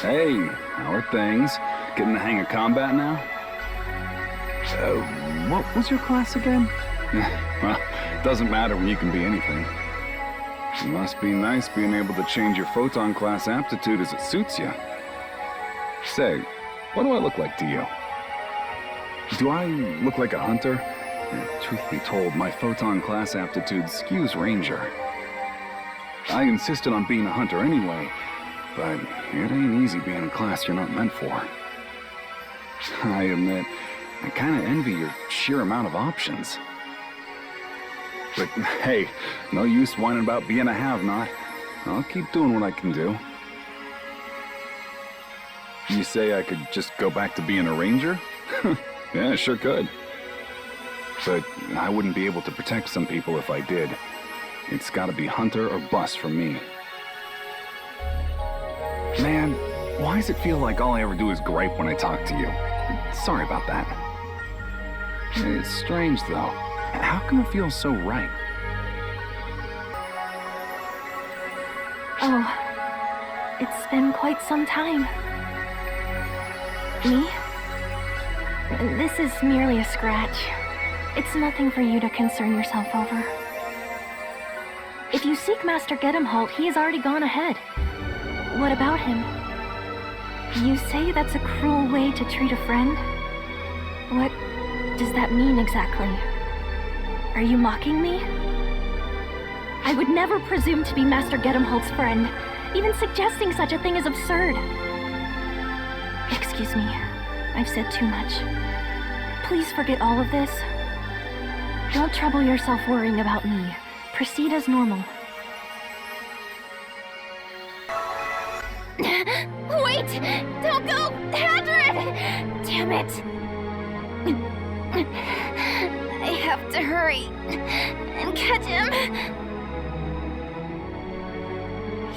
Hey, how are things? Getting the hang of combat now? What was your class again? Well, doesn't matter when you can be anything. It must be nice being able to change your photon class aptitude as it suits you. Say, what do I look like to you? Do I look like a hunter? Truth be told, my photon class aptitude skews ranger. I insisted on being a hunter anyway, but it ain't easy being a class you're not meant for. I admit, I kinda envy your sheer amount of options. But hey, no use whining about being a have-not. I'll keep doing what I can do. You say I could just go back to being a ranger? Yeah, sure could. But I wouldn't be able to protect some people if I did. It's gotta be hunter or bust for me. Man, why does it feel like all I ever do is gripe when I talk to you? Sorry about that. It's strange, though. How come it feels so right? Oh, it's been quite some time. Me? This is merely a scratch. It's nothing for you to concern yourself over. If you seek Master Gedemholt, he has already gone ahead. What about him? You say that's a cruel way to treat a friend? What does that mean exactly? Are you mocking me? I would never presume to be Master Gedemholt's friend. Even suggesting such a thing is absurd. Excuse me, I've said too much. Please forget all of this. Don't trouble yourself worrying about me. Proceed as normal. Wait! Don't go! Hadrid! Damn it! I have to hurry and catch him.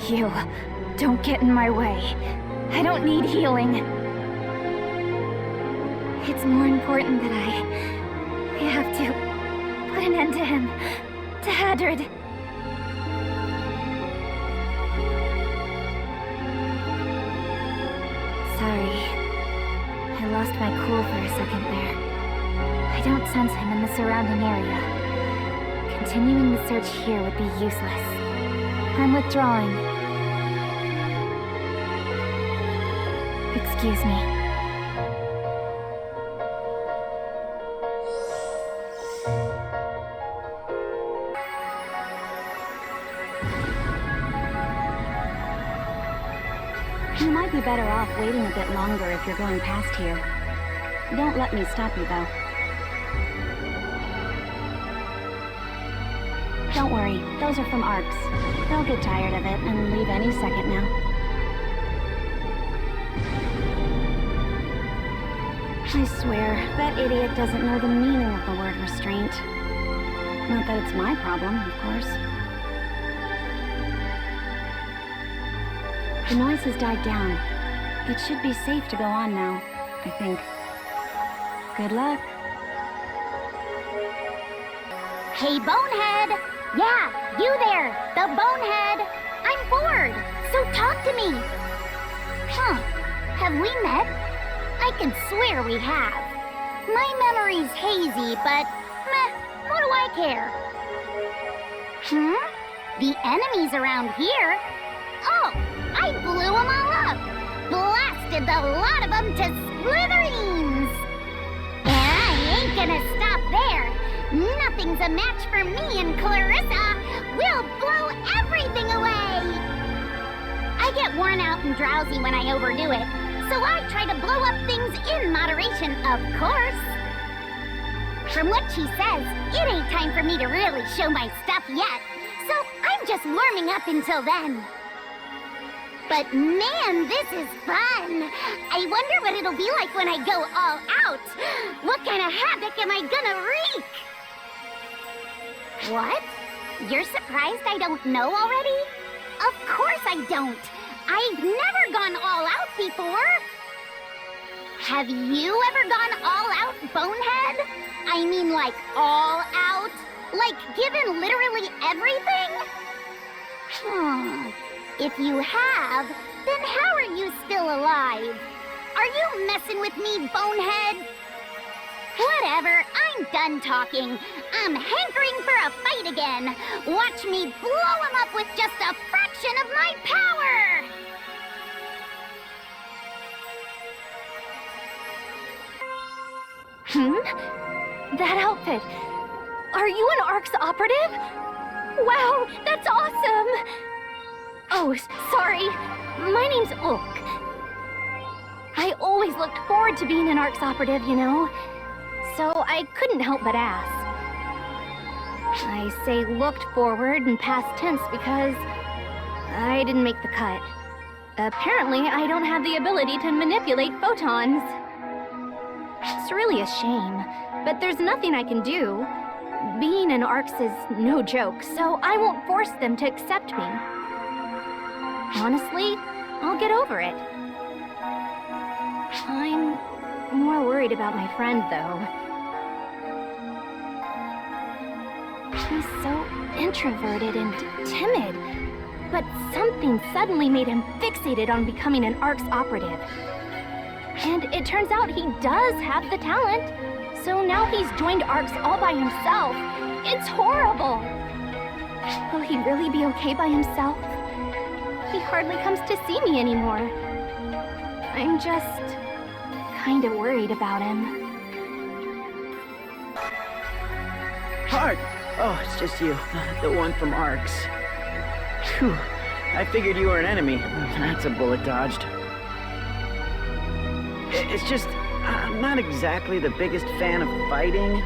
You, don't get in my way. I don't need healing. It's more important that I have to put an end to him. To Hadrid. Sorry. I lost my cool for a second there. I don't sense him in the surrounding area. Continuing the search here would be useless. I'm withdrawing. Excuse me. You might be better off waiting a bit longer if you're going past here. Don't let me stop you, though. Don't worry, those are from ARCs. They'll get tired of it and leave any second now. I swear, that idiot doesn't know the meaning of the word restraint. Not that it's my problem, of course. The noise has died down. It should be safe to go on now, I think. Good luck. Hey, Bonehead! Yeah, you there! The Bonehead! I'm bored, so talk to me! Huh, have we met? I can swear we have. My memory's hazy, but meh, what do I care? The enemies around here? Oh, I blew them all up! Blasted the lot of them to smithereens! And I ain't gonna stop there! Nothing's a match for me and Clarissa! We'll blow everything away! I get worn out and drowsy when I overdo it, so I try to blow up things in moderation, of course. From what she says, it ain't time for me to really show my stuff yet, so I'm just warming up until then. But man, this is fun! I wonder what it'll be like when I go all out! What kind of havoc am I gonna wreak? What? You're surprised I don't know already? Of course I don't! I've never gone all out before! Have you ever gone all out, Bonehead? I mean like all out? Like given literally everything? If you have, then how are you still alive. Are you messing with me, bonehead? Whatever, I'm done talking. I'm hankering for a fight again. Watch me blow him up with just a fraction of my power! That outfit. Are you an ARC's operative? Wow, that's awesome! Oh, sorry. My name's Ulk. I always looked forward to being an ARC's operative, you know? So I couldn't help but ask. I say looked forward in past tense because I didn't make the cut. Apparently, I don't have the ability to manipulate photons. It's really a shame, but there's nothing I can do. Being an ARC's is no joke, so I won't force them to accept me. Honestly, I'll get over it. I'm more worried about my friend, though. He's so introverted and timid, but something suddenly made him fixated on becoming an ARC's operative. And it turns out he does have the talent. So now he's joined ARC's all by himself. It's horrible. Will he really be okay by himself? He hardly comes to see me anymore. I'm just kind of worried about him. Hark! Oh, it's just you. The one from ARC's. Phew. I figured you were an enemy. That's a bullet dodged. It's just, I'm not exactly the biggest fan of fighting.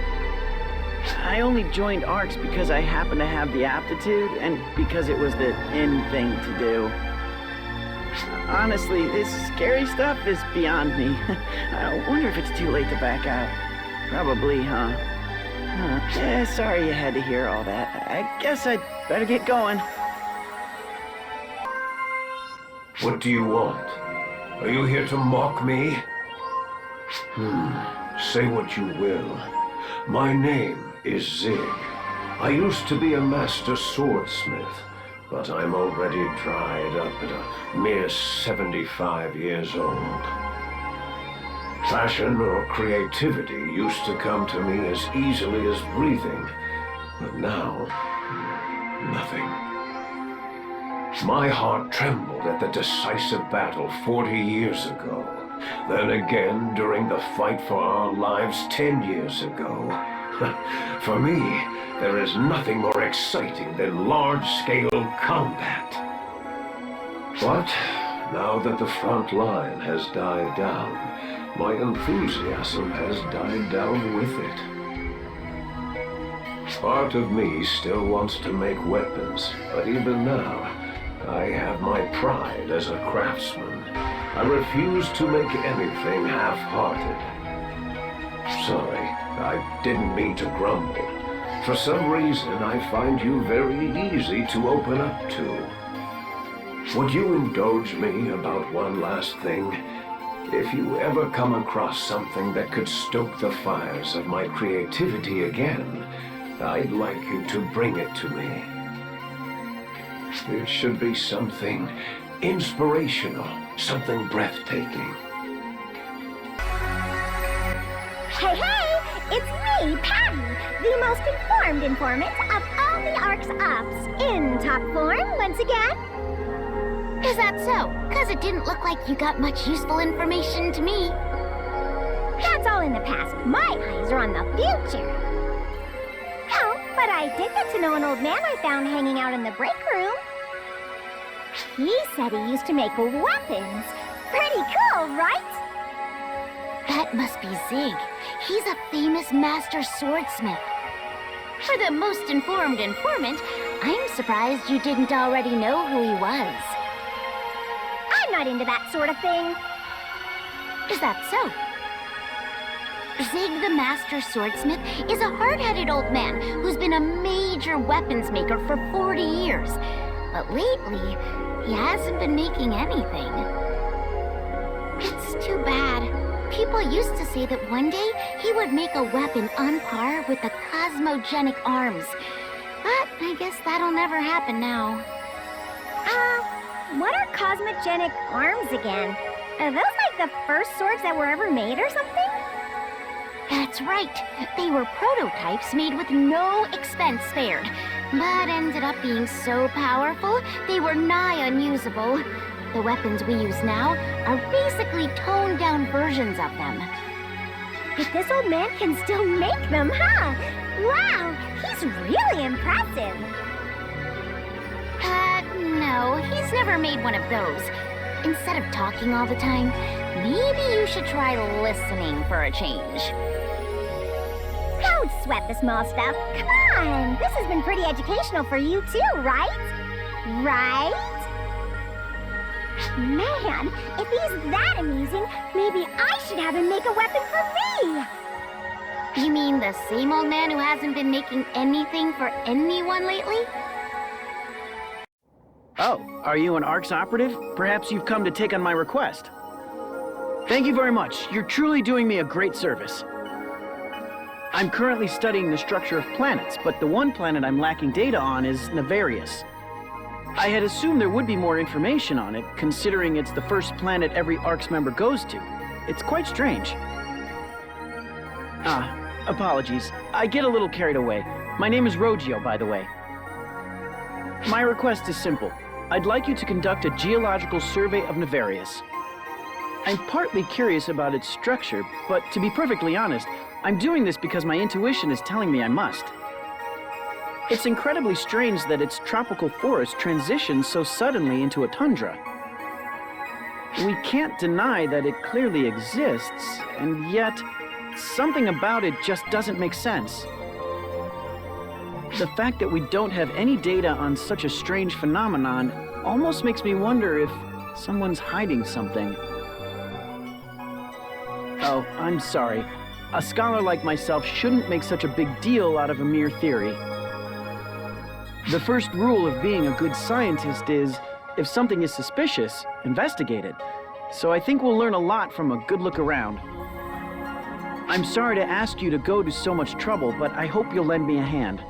I only joined ARC's because I happen to have the aptitude and because it was the in thing to do. Honestly, this scary stuff is beyond me. I wonder if it's too late to back out. Probably, huh? Yeah, sorry you had to hear all that. I guess I'd better get going. What do you want? Are you here to mock me? Say what you will. My name is Zig. I used to be a master swordsmith, but I'm already dried up at a mere 75 years old. Passion or creativity used to come to me as easily as breathing, but now, nothing. My heart trembled at the decisive battle 40 years ago. Then again during the fight for our lives 10 years ago. For me, there is nothing more exciting than large-scale combat. But now that the front line has died down, my enthusiasm has died down with it. Part of me still wants to make weapons, but even now, I have my pride as a craftsman. I refuse to make anything half-hearted. Sorry, I didn't mean to grumble. For some reason, I find you very easy to open up to. Would you indulge me about one last thing? If you ever come across something that could stoke the fires of my creativity again, I'd like you to bring it to me. It should be something inspirational, something breathtaking. Hey, hey! It's me, Patty, the most informed informant of all the ARC's ops, in top form once again. Is that so? 'Cause it didn't look like you got much useful information to me. That's all in the past. My eyes are on the future. Oh, but I did get to know an old man I found hanging out in the break room. He said he used to make weapons. Pretty cool, right? That must be Zig. He's a famous master swordsmith. For the most informed informant, I'm surprised you didn't already know who he was. I'm not into that sort of thing. Is that so? Zig the Master Swordsmith is a hard-headed old man who's been a major weapons maker for 40 years. But lately, he hasn't been making anything. It's too bad. People used to say that one day he would make a weapon on par with the Cosmogenic arms. But I guess that'll never happen now. What are Cosmogenic arms again? Are those like the first swords that were ever made or something? That's right. They were prototypes made with no expense spared, but ended up being so powerful they were nigh unusable. The weapons we use now are basically toned-down versions of them. But this old man can still make them, huh? Wow, he's really impressive. No, he's never made one of those. Instead of talking all the time, maybe you should try listening for a change. Don't sweat the small stuff. Come on, this has been pretty educational for you too, right? Right? Man, if he's that amusing, maybe I should have him make a weapon for me! You mean the same old man who hasn't been making anything for anyone lately? Oh, are you an ARC's operative? Perhaps you've come to take on my request. Thank you very much. You're truly doing me a great service. I'm currently studying the structure of planets, but the one planet I'm lacking data on is Nefarious. I had assumed there would be more information on it, considering it's the first planet every ARC's member goes to. It's quite strange. Apologies. I get a little carried away. My name is Rogio, by the way. My request is simple. I'd like you to conduct a geological survey of Nefarious. I'm partly curious about its structure, but to be perfectly honest, I'm doing this because my intuition is telling me I must. It's incredibly strange that its tropical forest transitions so suddenly into a tundra. We can't deny that it clearly exists, and yet something about it just doesn't make sense. The fact that we don't have any data on such a strange phenomenon almost makes me wonder if someone's hiding something. Oh, I'm sorry. A scholar like myself shouldn't make such a big deal out of a mere theory. The first rule of being a good scientist is, if something is suspicious, investigate it. So I think we'll learn a lot from a good look around. I'm sorry to ask you to go to so much trouble, but I hope you'll lend me a hand.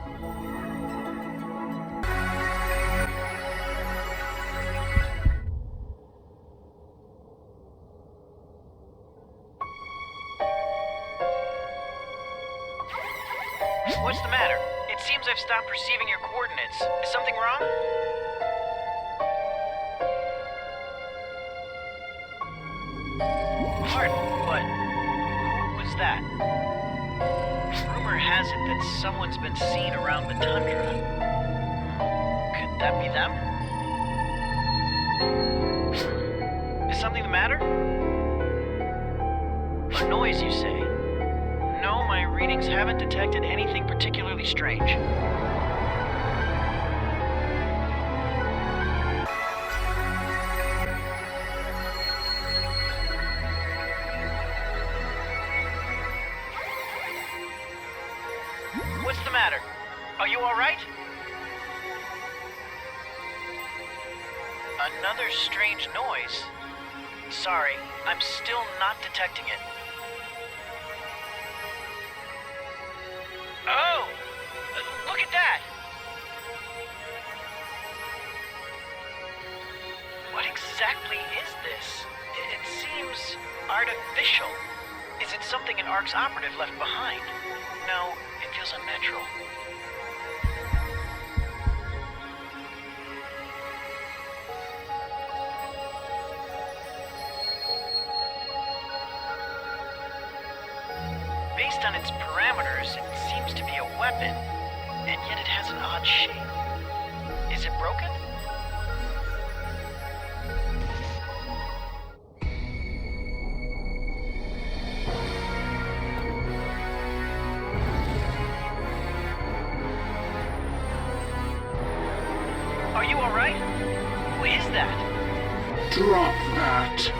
What's the matter? It seems I've stopped receiving your coordinates. Is something wrong? Pardon, but who was that? Rumor has it that someone's been seen around the tundra. Could that be them? Is something the matter? A noise, you say? No, my readings haven't detected anything particularly strange. What's the matter? Are you all right? Another strange noise. Sorry, I'm still not detecting it. Oh! Look at that! What exactly is this? It seems artificial. Is it something an ARC's operative left behind? No, it feels unnatural. Based on its parameters, it seems to be a weapon, and yet it has an odd shape. Is it broken? Are you all right? Who is that? Drop that.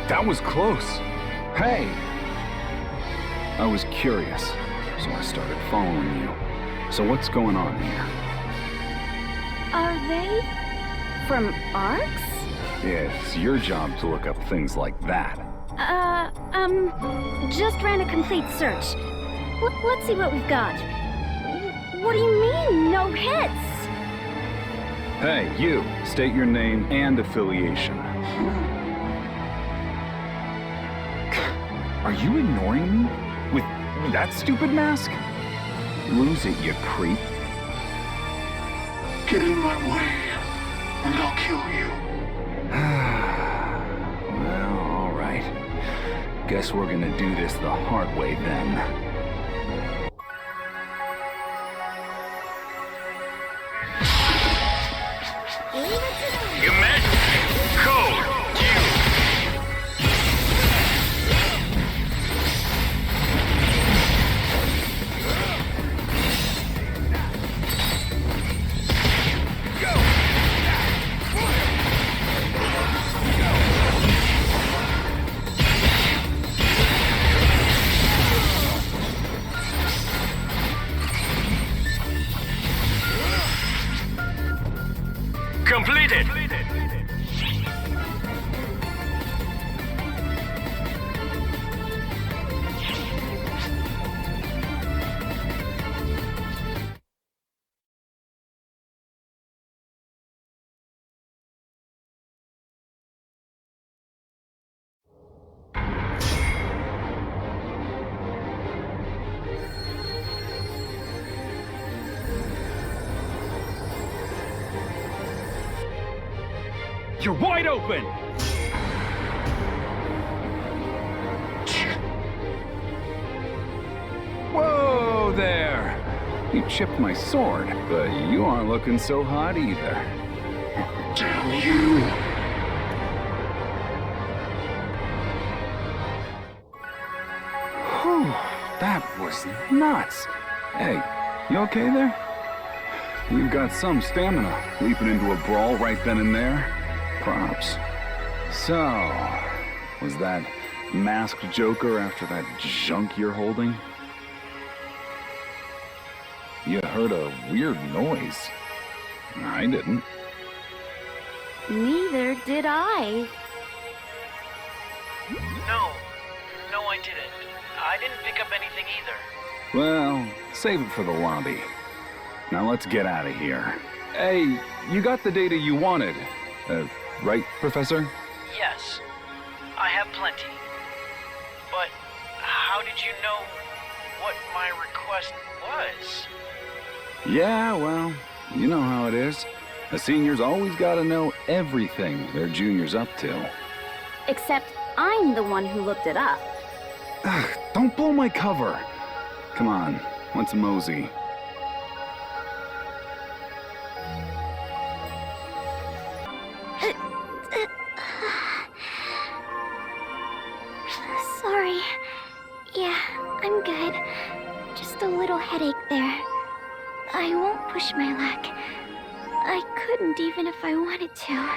That was close. Hey! I was curious, so I started following you. So what's going on here? Are they from ARCs? It's your job to look up things like that. Just ran a complete search. Let's see what we've got. What do you mean, no hits! Hey, you. State your name and affiliation. Are you ignoring me? With that stupid mask? Lose it, you creep. Get in my way, and I'll kill you. Well, all right. Guess we're gonna do this the hard way then. Completed! You're wide open! Whoa there! You chipped my sword, but you aren't looking so hot either. Damn you! Whew, that was nuts. Hey, you okay there? You've got some stamina, leaping into a brawl right then and there. Props. So, was that masked Joker after that junk you're holding? You heard a weird noise. I didn't. Neither did I. No, I didn't. I didn't pick up anything either. Well, save it for the lobby. Now let's get out of here. Hey, you got the data you wanted. Right, Professor? Yes, I have plenty. But how did you know what my request was? Yeah, well, you know how it is. The seniors always gotta know everything their junior's up to. Except I'm the one who looked it up. Ugh, don't blow my cover. Come on, let's mosey. Sorry. Yeah, I'm good. Just a little headache there. I won't push my luck. I couldn't even if I wanted to.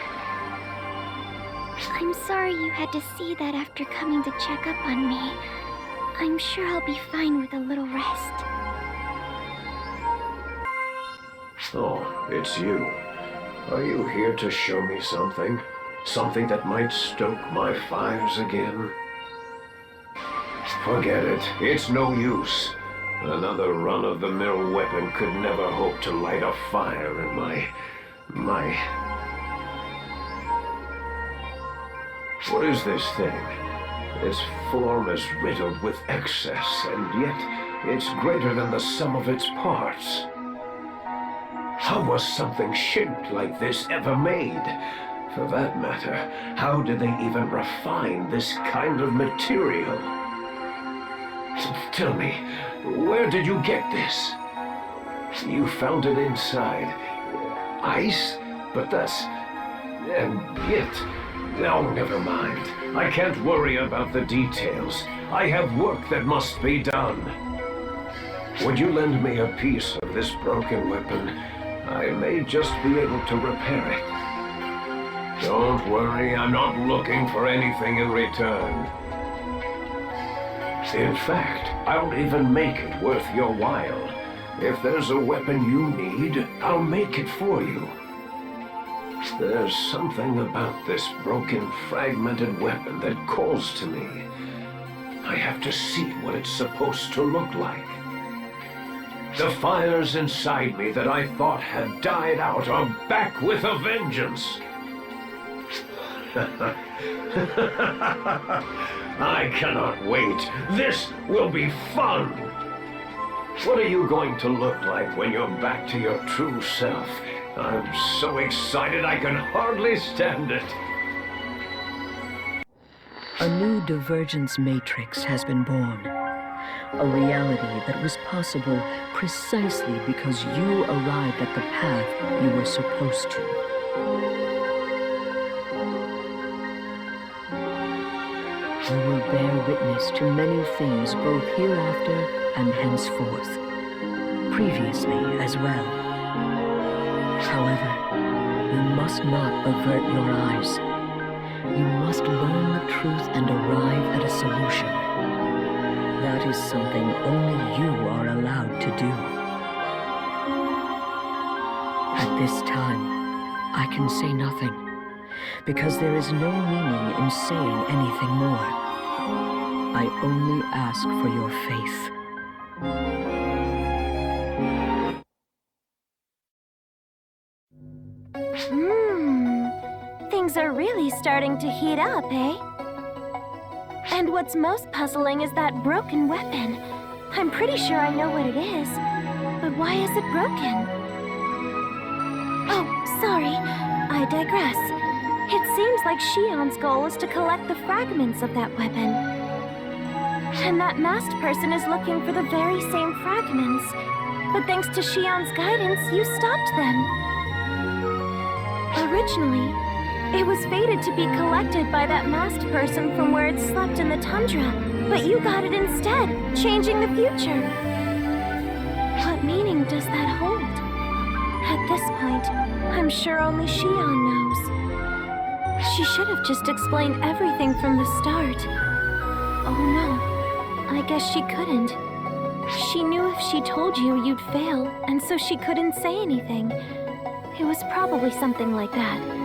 I'm sorry you had to see that after coming to check up on me. I'm sure I'll be fine with a little rest. Oh, it's you. Are you here to show me something? Something that might stoke my fires again? Forget it. It's no use. Another run-of-the-mill weapon could never hope to light a fire in my... What is this thing? Its form is riddled with excess, and yet it's greater than the sum of its parts. How was something shaped like this ever made? For that matter, how did they even refine this kind of material? Tell me, where did you get this? You found it inside ice? But that's... and yet... Oh, never mind. I can't worry about the details. I have work that must be done. Would you lend me a piece of this broken weapon? I may just be able to repair it. Don't worry, I'm not looking for anything in return. In fact, I'll even make it worth your while. If there's a weapon you need, I'll make it for you. There's something about this broken, fragmented weapon that calls to me. I have to see what it's supposed to look like. The fires inside me that I thought had died out are back with a vengeance. I cannot wait. This will be fun. What are you going to look like when you're back to your true self? I'm so excited I can hardly stand it. A new divergence matrix has been born. A reality that was possible precisely because you arrived at the path you were supposed to. You will bear witness to many things both hereafter and henceforth. Previously as well. However, you must not avert your eyes. You must learn the truth and arrive at a solution. That is something only you are allowed to do. At this time, I can say nothing, because there is no meaning in saying anything more. I only ask for your faith. Things are really starting to heat up, eh? And what's most puzzling is that broken weapon. I'm pretty sure I know what it is, but why is it broken? Oh, sorry, I digress. It seems like Shion's goal is to collect the fragments of that weapon. And that masked person is looking for the very same fragments. But thanks to Shion's guidance, you stopped them. Originally, it was fated to be collected by that masked person from where it slept in the tundra, but you got it instead, changing the future. What meaning does that hold? At this point, I'm sure only Shion knows. She should have just explained everything from the start. Oh no, I guess she couldn't. She knew if she told you, you'd fail, and so she couldn't say anything. It was probably something like that.